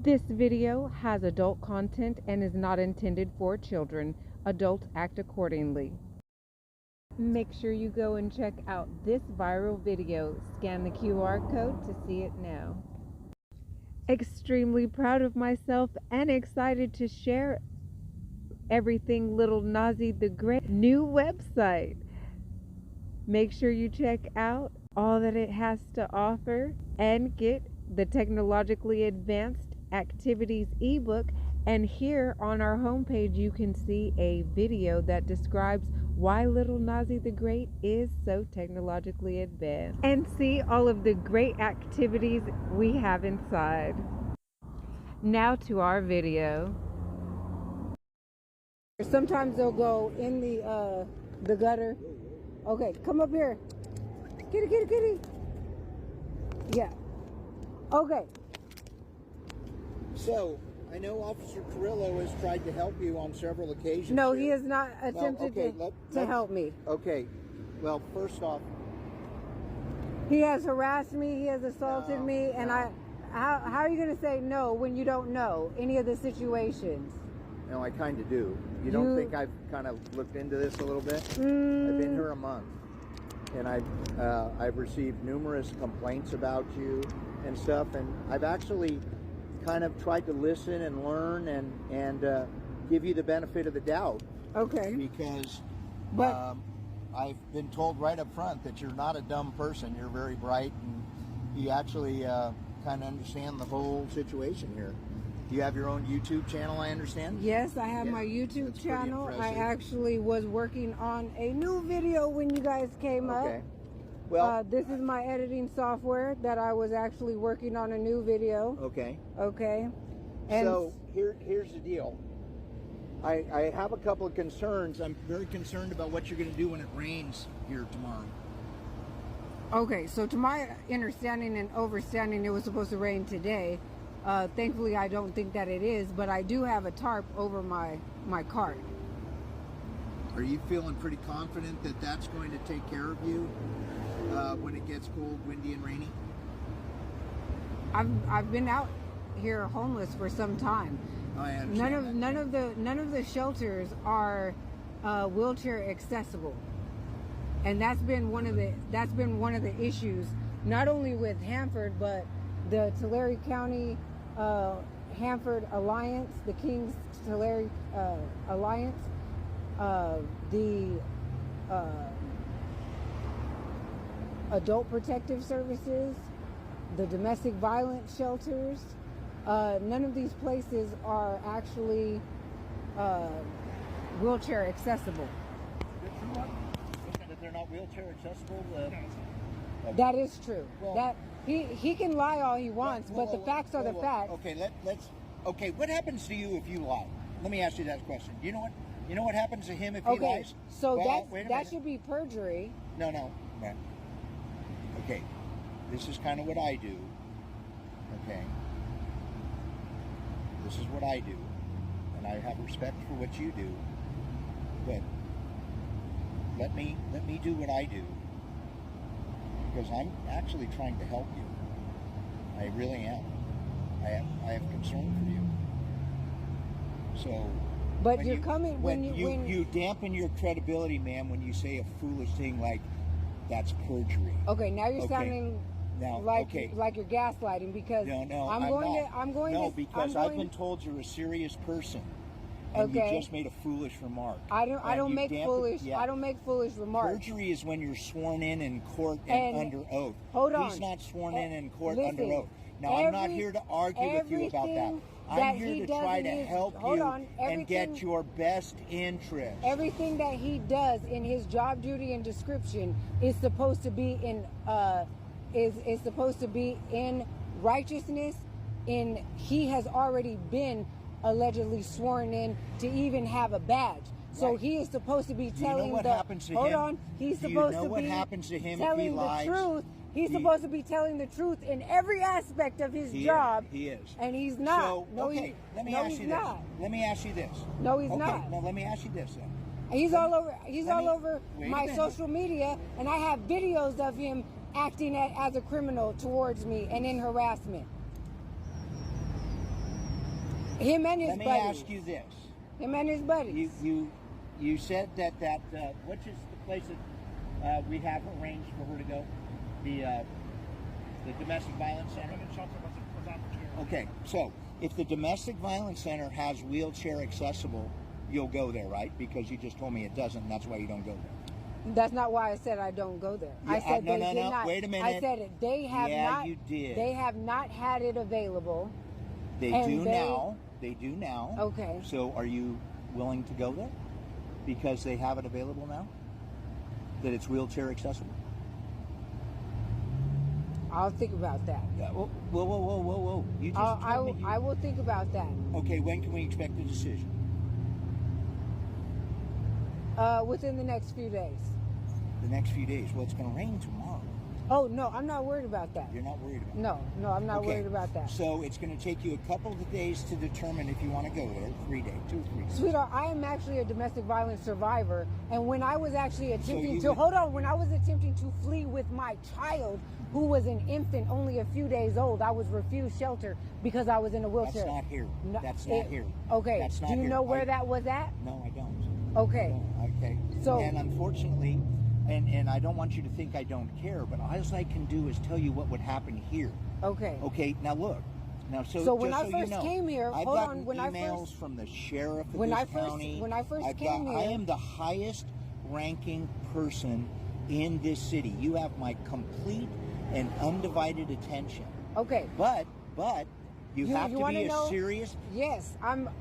This video has adult content and is not intended for children. Adults act accordingly. Make sure you go and check out this viral video. Scan the QR code to see it now. Extremely proud of myself and excited to share everything little Nazee the Great new website. Make sure you check out all that it has to offer and get the technologically advanced activities ebook. And here on our homepage you can see a video that describes why little Nazee the Great is so technologically advanced, and see all of the great activities we have inside. Now to our video. Sometimes they'll go in the gutter. Okay, come up here. Kitty, kitty, kitty. Yeah. Okay. So, I know Officer Carrillo has tried to help you on several occasions. No, here. he has not attempted to help me. Okay. Well, first off, he has harassed me, he has assaulted me, and how are you going to say no when you don't know any of the situations? No, I kind of do. You don't think I've kind of looked into this a little bit? I've been here a month, and I've received numerous complaints about you and stuff, and I've actually kind of tried to listen and learn and give you the benefit of the doubt. Okay. Because but I've been told right up front that you're not a dumb person. You're very bright, and you actually kind of understand the whole situation here. You have your own YouTube channel, I understand? Yes, I have my YouTube channel. I actually was working on a new video when you guys came up. Well, this is my editing software that I was actually working on a new video. Okay. Okay. And so here's the deal. I have a couple of concerns. I'm very concerned about what you're going to do when it rains here tomorrow. Okay, so to my understanding and overstanding, it was supposed to rain today. Thankfully, I don't think that it is, but I do have a tarp over my cart. Are you feeling pretty confident that that's going to take care of you when it gets cold, windy, and rainy? I've been out here homeless for some time. I understand. None of the shelters are wheelchair accessible, and that's been one of the issues, not only with Hanford, but the Tulare County Hanford Alliance, the Kings Tulare Alliance, the Adult Protective Services, the domestic violence shelters. None of these places are actually wheelchair accessible. That they're not wheelchair accessible? That is true. Well, that he can lie all he wants, but the facts are the facts. Okay, okay, what happens to you if you lie? Let me ask you that question. You know what happens to him if he lies? So that should be perjury. No. Okay, this is kind of what I do. Okay, this is what I do, and I have respect for what you do. But let me do what I do, because I'm actually trying to help you. I really am. I have concern for you. So, but you're coming when you dampen your credibility, ma'am, when you say a foolish thing like that's perjury. Okay, now you're sounding like you're gaslighting, because I've been told you're a serious person. And you just made a foolish remark. I don't make foolish remarks. Perjury is when you're sworn in court and under oath. Hold on. He's not sworn in court under oath. Now, I'm not here to argue with you about that. I'm here to try to help you and get your best interest. Everything that he does in his job duty and description is supposed to be in righteousness. He has already been allegedly sworn in to even have a badge. So he is supposed to be telling he's supposed to be telling the truth. He's supposed to be telling the truth in every aspect of his job. He is. And he's not. So, let me ask you this. Let me ask you this. No, he's not. No, let me ask you this then. He's all over my social media, and I have videos of him acting as a criminal towards me and in harassment. Him and his Let me buddies. ask you this. Him and his buddies. You said that which is the place that we have arranged for her to go? The domestic violence center? Okay, so if the domestic violence center has wheelchair accessible, you'll go there, right? Because you just told me it doesn't, and that's why you don't go there. That's not why I said I don't go there. Yeah, I said no, they no, did no. not. Wait a minute. I said it. They have not. you did. They have not had it available. They do now. They do now. Okay. So are you willing to go there? Because they have it available now? That it's wheelchair accessible? I'll think about that. Yeah. Whoa. You just told me I will think about that. Okay, when can we expect a decision? Within the next few days. The next few days. Well, it's going to rain tomorrow. Oh, no, I'm not worried about that. You're not worried about No, I'm not worried about that. So it's going to take you a couple of days to determine if you want to go there. 3 days, 2 or 3 days. Sweetheart, I am actually a domestic violence survivor, and when I was actually attempting to when I was attempting to flee with my child, who was an infant, only a few days old, I was refused shelter because I was in a wheelchair. That's not here. No, That's not here. Okay. That's not Do you here. know where that was at? No, I don't. Okay. Okay. So, and unfortunately, and I don't want you to think I don't care, but all I can do is tell you what would happen here. Okay. Okay. Now look. Now, so when I first came here, I've hold gotten on. When emails I first from the sheriff of when this I first county. when I first I've came got, here, I am the highest ranking person in this city. You have my complete and undivided attention. Okay. But you have to be know, serious. Yes,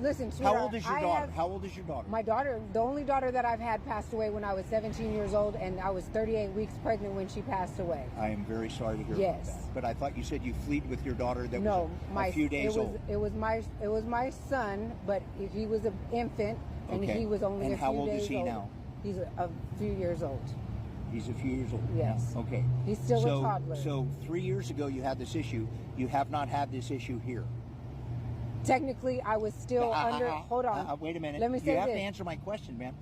listen, sweetheart. How old is your daughter? How old is your daughter? My daughter, the only daughter that I've had, passed away when I was 17 years old, and I was 38 weeks pregnant when she passed away. I am very sorry to hear about that. But I thought you said you fled with your daughter that was a few days old. It was my son, but he was an infant, and he was only a few days old. And how old is he now? He's a few years old. He's a few years old. Yes. Now. Okay. He's still a toddler. So 3 years ago you had this issue. You have not had this issue here. Technically, I was still under. Hold on. Wait a minute. Let me say You have this. to answer my question, man.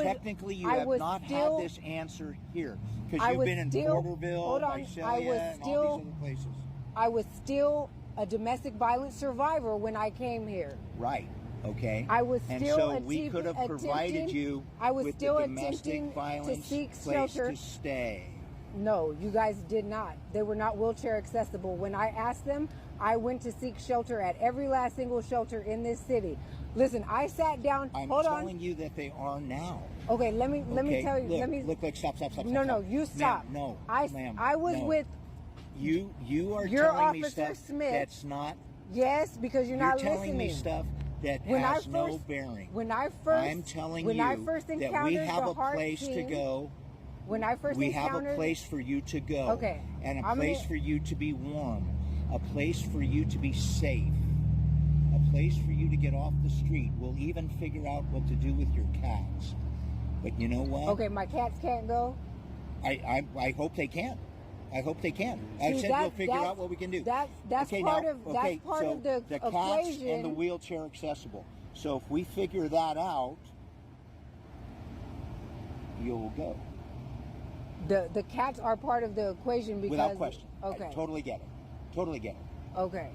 Technically, you have not had this answer here because you've been in Porterville, Visalia, and all these other places. I was still a domestic violence survivor when I came here. Right. Okay. I was still and so we could have provided you with the domestic violence place to stay. No, you guys did not. They were not wheelchair accessible. When I asked them, I went to seek shelter at every last single shelter in this city. Listen, I sat down. Hold on. I'm telling you that they are now. Okay, let me tell you. Look, stop. No, you stop. No, I was with. You are your telling me Officer stuff Smith. that's not. Yes, because you're not listening. You're telling me stuff that has no bearing. I'm telling you that we have a place to go. When I first we have a place for you to go. Okay. And a place for you to be warm. A place for you to be safe. A place for you to get off the street. We'll even figure out what to do with your cats. But you know what? Okay, my cats can't go? I hope they can. I hope they can. I said we'll figure out what we can do. That's part of the cats equation. And the wheelchair accessible. So if we figure that out, you'll go. The cats are part of the equation because... Without question. Okay. I totally get it. Okay.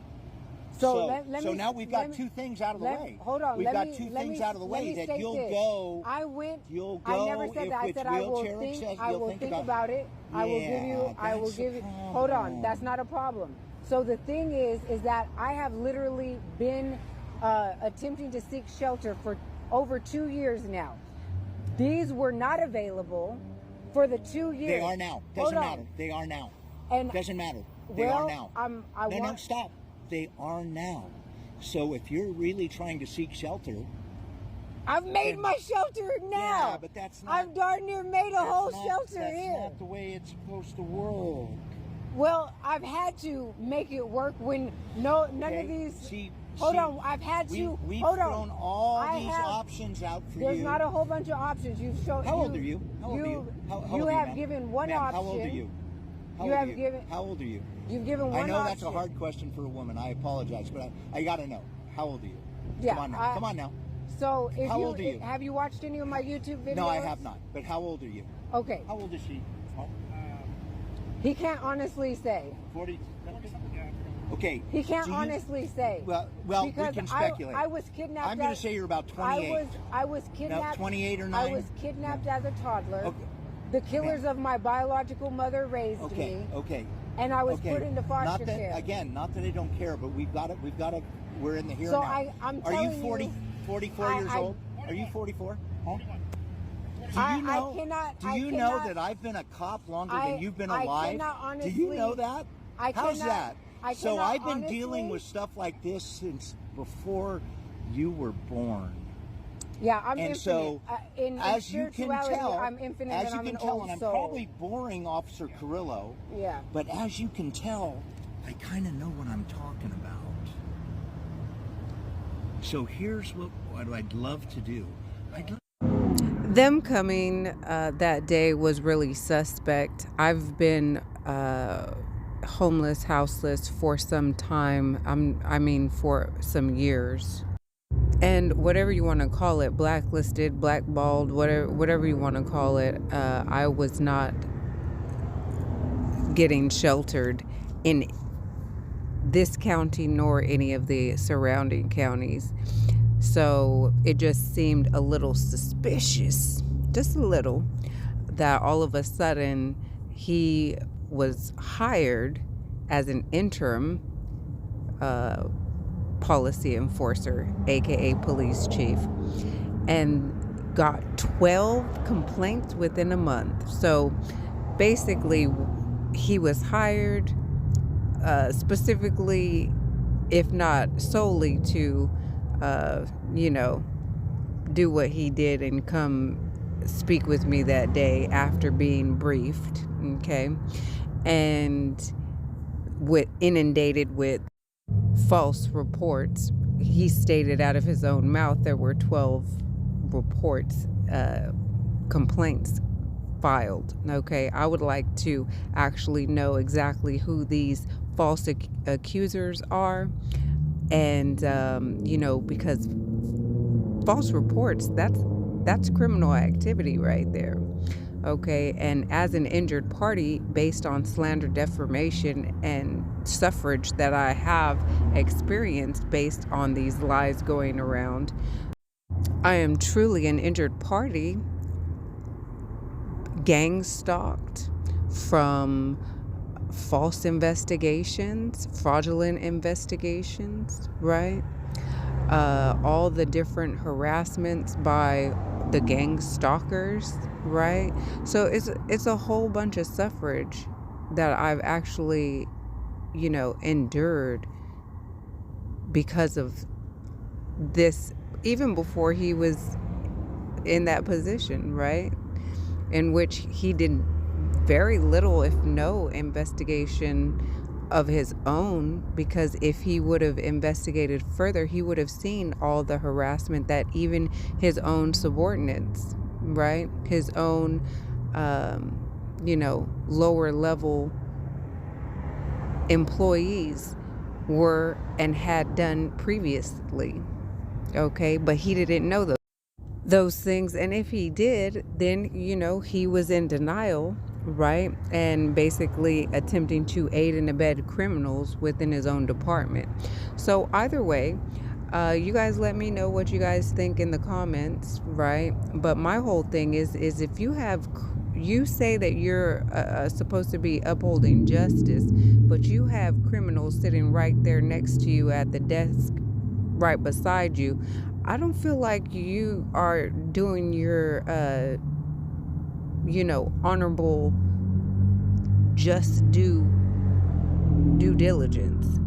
So now we've got two things out of the way. Hold on. We've got two things out of the way that you'll go. I went. You'll go. I never said that. I said I will think. I will think about it. I will give you. I will give you. Hold on. That's not a problem. So the thing is that I have literally been attempting to seek shelter for over 2 years now. These were not available for the 2 years. They are now. Doesn't matter. They are now. And doesn't matter. They are now. No, stop. They are now. So if you're really trying to seek shelter, I've made my shelter now. Yeah, but that's not. I've darn near made a whole shelter here. That's not the way it's supposed to work. Well, I've had to make it work when none of these. Hold on, I've had to. We've thrown all these options out for you. There's not a whole bunch of options. You've shown. How old are you? How old are you? You have given one option. How old are you? How old are you? You've given one option. I know that's a hard question for a woman. I apologize, but I got to know. How old are you? Yeah, Come on now. So, how old are you? Have you watched any of my YouTube videos? No, I have not. But how old are you? Okay. How old is she? He can't honestly say. 40. Okay. He can't honestly say. Well, we can speculate. I was kidnapped. I'm going to say you're about 28. I was kidnapped. No, 28 or 9. I was kidnapped as a toddler. Okay. The killers of my biological mother raised me. Okay. And I was put into foster care. Again, not that I don't care, but we've got to. We're in the here so now. I'm Are telling you 44 years old? Are you 44? Huh? Do you know that I've been a cop longer than you've been alive? Do you know that? How's that? So I've been dealing with stuff like this since before you were born. Yeah, I'm and infinite. So, as you can tell, I'm infinite, as and you can tell, and I'm probably boring Officer Carrillo. Yeah. But as you can tell, I kind of know what I'm talking about. So here's what I'd love to do. Them coming that day was really suspect. I've been homeless, houseless for some time. I mean, for some years. And whatever you want to call it, blacklisted, blackballed, whatever you want to call it, I was not getting sheltered in this county nor any of the surrounding counties. So it just seemed a little suspicious, just a little, that all of a sudden he was hired as an interim policy enforcer, aka police chief, and got 12 complaints within a month. So basically he was hired specifically, if not solely, to do what he did and come speak with me that day after being briefed, okay, and inundated with false reports. He stated out of his own mouth there were 12 reports, complaints filed. Okay, I would like to actually know exactly who these false accusers are, and because false reports, that's criminal activity right there. Okay, and as an injured party, based on slander, defamation, and suffrage that I have experienced based on these lies going around, I am truly an injured party, gang stalked from false investigations, fraudulent investigations, right? All the different harassments by the gang stalkers, right? So it's a whole bunch of suffrage that I've actually, endured because of this, even before he was in that position, right? In which he did very little, if no, investigation of his own, because if he would have investigated further, he would have seen all the harassment that even his own subordinates, right, his own lower level employees were and had done previously. Okay, but he didn't know those things, and if he did, then he was in denial, right, and basically attempting to aid and abet criminals within his own department. So either way, you guys let me know what you guys think in the comments, right? But my whole thing is if you say that you're supposed to be upholding justice, but you have criminals sitting right there next to you at the desk right beside you, I don't feel like you are doing your honorable, just due diligence.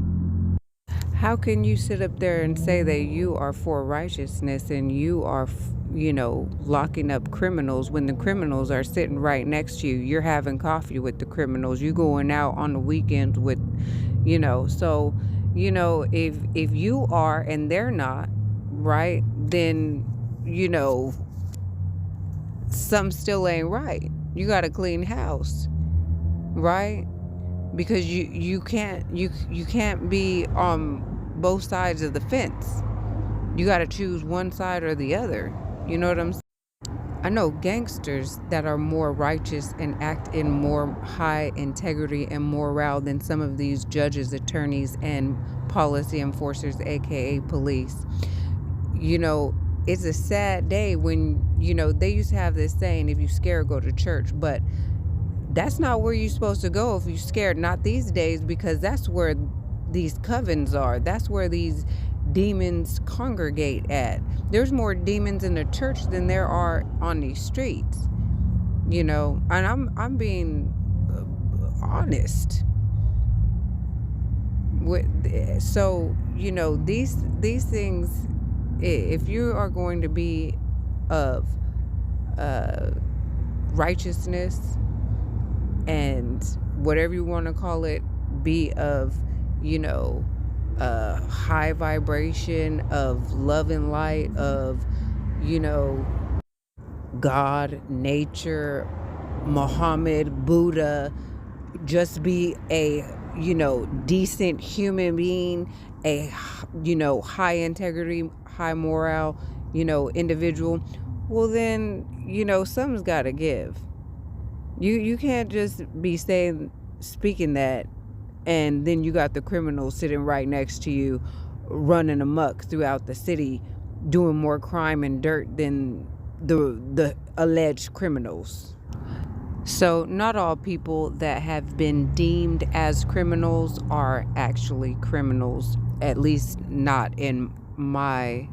How can you sit up there and say that you are for righteousness and you are, locking up criminals when the criminals are sitting right next to you? You're having coffee with the criminals. You going out on the weekends with, so, if you are and they're not, right, then, something still ain't right. You got to clean house, right? Because you can't be on both sides of the fence. You got to choose one side or the other. You know what I'm saying? I know gangsters that are more righteous and act in more high integrity and morale than some of these judges, attorneys, and policy enforcers, aka police. You know, it's a sad day when, you know, they used to have this saying, if you're scared, go to church. But that's not where you're supposed to go if you're scared. Not these days, because that's where these covens are. That's where these demons congregate at. There's more demons in the church than there are on these streets. You know, and I'm being honest. So, you know, these things, if you are going to be of righteousness and whatever you want to call it, be of, you know, high vibration of love and light, of, you know, God, nature, Muhammad, Buddha, just be a, you know, decent human being, a, you know, high integrity, high morale, you know, individual, well then, you know, something's got to give. You can't just be speaking that, and then you got the criminals sitting right next to you, running amok throughout the city, doing more crime and dirt than the alleged criminals. So not all people that have been deemed as criminals are actually criminals, at least not in my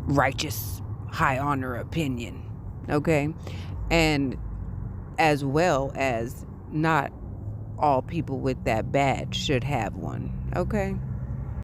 righteous, high honor opinion. Okay? And as well as not all people with that badge should have one. Okay?